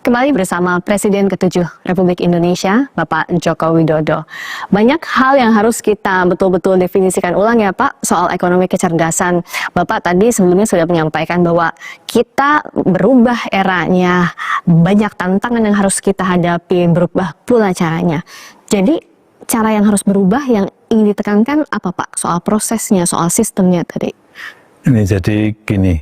Kembali bersama Presiden ke-7 Republik Indonesia, Bapak Joko Widodo. Banyak hal yang harus kita betul-betul definisikan ulang ya Pak, soal ekonomi kecerdasan. Bapak tadi sebelumnya sudah menyampaikan bahwa kita berubah eranya, banyak tantangan yang harus kita hadapi, berubah pula caranya. Jadi cara yang harus berubah yang ingin ditekankan apa Pak? Soal prosesnya, soal sistemnya tadi. Ini jadi gini,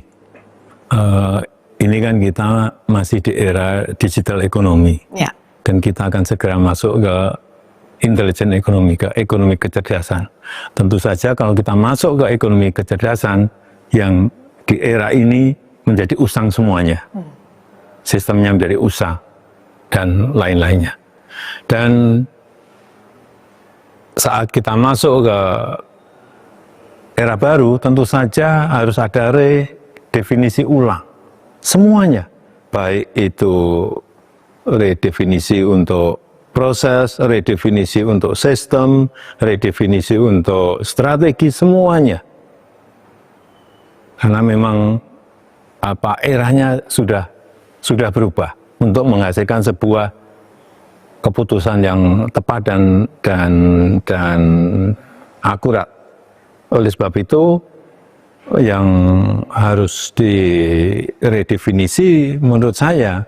ini kan kita masih di era digital ekonomi, Ya. dan kita akan segera masuk ke intelligent ekonomi, ke ekonomi kecerdasan. Tentu saja kalau kita masuk ke ekonomi kecerdasan, yang di era ini menjadi usang semuanya. Sistemnya menjadi usang, dan lain-lainnya. Dan saat kita masuk ke era baru, tentu saja harus ada redefinisi ulang. Semuanya, baik itu redefinisi untuk proses, redefinisi untuk sistem, redefinisi untuk strategi, semuanya. Karena memang eranya sudah berubah untuk menghasilkan sebuah keputusan yang tepat dan akurat. Oleh sebab itu, yang harus diredefinisi menurut saya,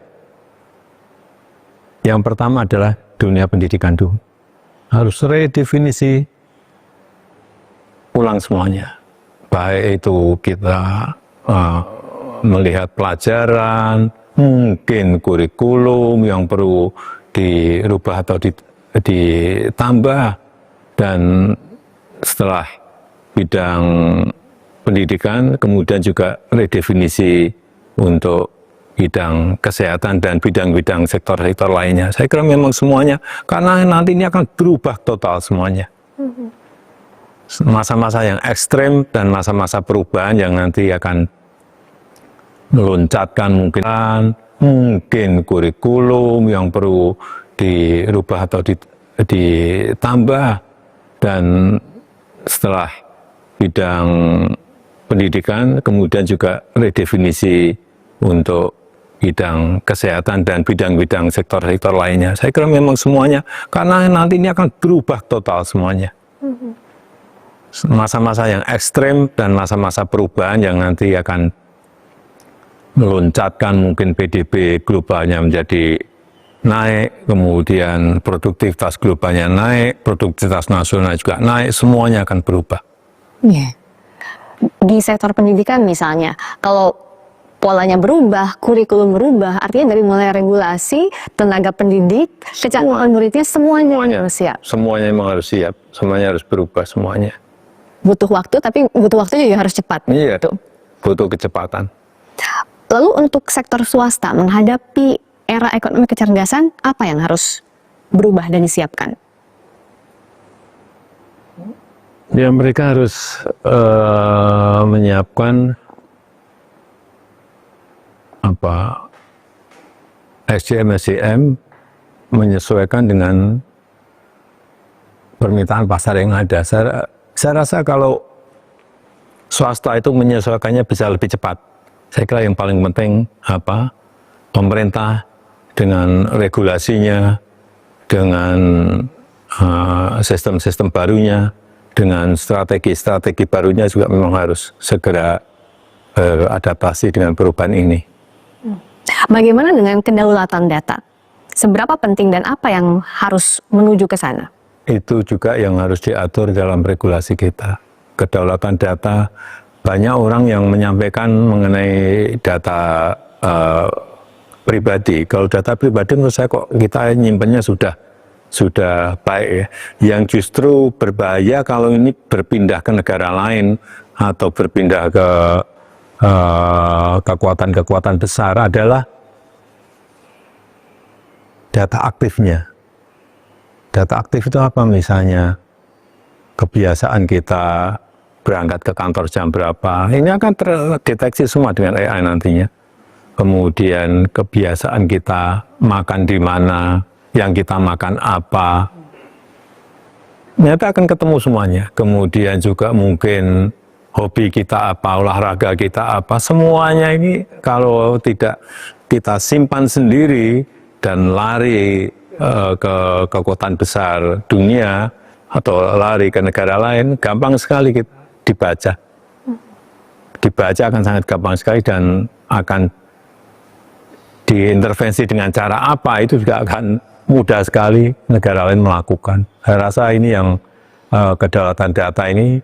yang pertama adalah dunia pendidikan dulu. Harus redefinisi ulang semuanya. Baik itu kita melihat pelajaran, mungkin kurikulum yang perlu dirubah atau ditambah, dan setelah bidang pendidikan, kemudian juga redefinisi untuk bidang kesehatan dan bidang-bidang sektor-sektor lainnya. Saya kira memang semuanya, karena nanti ini akan berubah total semuanya. Masa-masa yang ekstrem dan masa-masa perubahan yang nanti akan meloncatkan mungkin kurikulum yang perlu dirubah atau ditambah, dan setelah bidang pendidikan, kemudian juga redefinisi untuk bidang kesehatan dan bidang-bidang sektor-sektor lainnya. Saya kira memang semuanya, karena nanti ini akan berubah total semuanya. Masa-masa yang ekstrem dan masa-masa perubahan yang nanti akan meloncatkan mungkin PDB globalnya menjadi naik, kemudian produktivitas globalnya naik, produktivitas nasional juga naik, semuanya akan berubah. Yeah. Di sektor pendidikan misalnya, kalau polanya berubah, kurikulum berubah, artinya dari mulai regulasi, tenaga pendidik, kecanduan muridnya, semuanya harus siap. Semuanya memang harus siap, semuanya harus berubah semuanya. Butuh waktu, tapi butuh waktu juga harus cepat. Iya, butuh kecepatan. Lalu untuk sektor swasta menghadapi era ekonomi kecerdasan, apa yang harus berubah dan disiapkan? Ya, mereka harus menyiapkan SDM menyesuaikan dengan permintaan pasar yang ada. Saya rasa kalau swasta itu menyesuaikannya bisa lebih cepat. Saya kira yang paling penting pemerintah dengan regulasinya, dengan sistem-sistem barunya, dengan strategi-strategi barunya juga memang harus segera beradaptasi dengan perubahan ini. Bagaimana dengan kedaulatan data? Seberapa penting dan apa yang harus menuju ke sana? Itu juga yang harus diatur dalam regulasi kita. Kedaulatan data, banyak orang yang menyampaikan mengenai data pribadi. Kalau data pribadi menurut saya kok kita nyimpennya sudah baik ya. Yang justru berbahaya kalau ini berpindah ke negara lain atau berpindah ke kekuatan-kekuatan besar adalah data aktifnya. Data aktif itu apa? Misalnya kebiasaan kita berangkat ke kantor jam berapa. Ini akan terdeteksi semua dengan AI nantinya. Kemudian kebiasaan kita makan di mana, yang kita makan apa. Ternyata akan ketemu semuanya. Kemudian juga mungkin hobi kita apa, olahraga kita apa, semuanya ini kalau tidak kita simpan sendiri dan lari ke kekuatan besar dunia atau lari ke negara lain, gampang sekali kita dibaca. Dibaca akan sangat gampang sekali dan akan diintervensi dengan cara apa itu juga akan mudah sekali negara lain melakukan. Saya rasa ini yang kedaulatan data ini,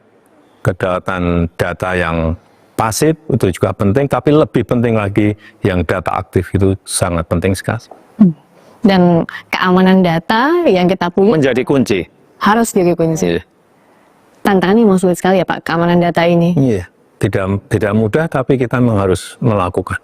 kedaulatan data yang pasif itu juga penting, tapi lebih penting lagi yang data aktif itu sangat penting sekali. Dan keamanan data yang kita punya Menjadi kunci. harus jadi kunci. Iya. Tantangannya memang sulit sekali ya Pak, keamanan data ini. Iya. Tidak mudah, tapi kita memang harus melakukan.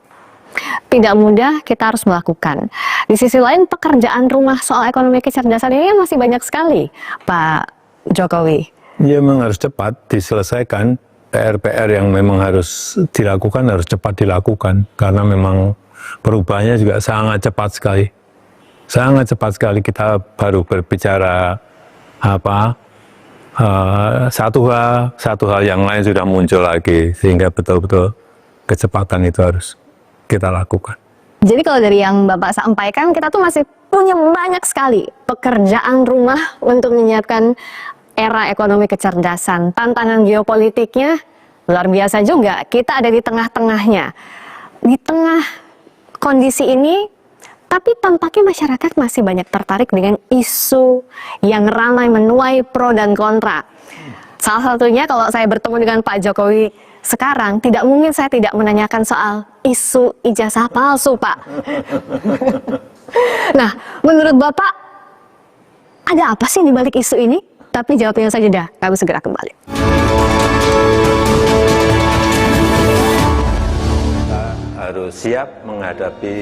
Tidak mudah, kita harus melakukan. Di sisi lain, pekerjaan rumah soal ekonomi kecerdasan ini masih banyak sekali, Pak Jokowi. Ya memang harus cepat diselesaikan. PR-PR yang memang harus dilakukan, harus cepat dilakukan. Karena memang perubahannya juga sangat cepat sekali. Sangat cepat sekali kita baru berbicara satu hal yang lain sudah muncul lagi. Sehingga betul-betul kecepatan itu harus kita lakukan. Jadi kalau dari yang Bapak sampaikan, kita tuh masih punya banyak sekali pekerjaan rumah untuk menyiapkan era ekonomi kecerdasan. Tantangan geopolitiknya luar biasa juga. Kita ada di tengah-tengahnya. Di tengah kondisi ini, tapi tampaknya masyarakat masih banyak tertarik dengan isu yang ramai menuai pro dan kontra. Salah satunya kalau saya bertemu dengan Pak Jokowi sekarang, tidak mungkin saya tidak menanyakan soal isu ijazah palsu, Pak. Nah, menurut Bapak, ada apa sih di balik isu ini? Tapi jawabnya saja dah, kami segera kembali. Kita harus siap menghadapi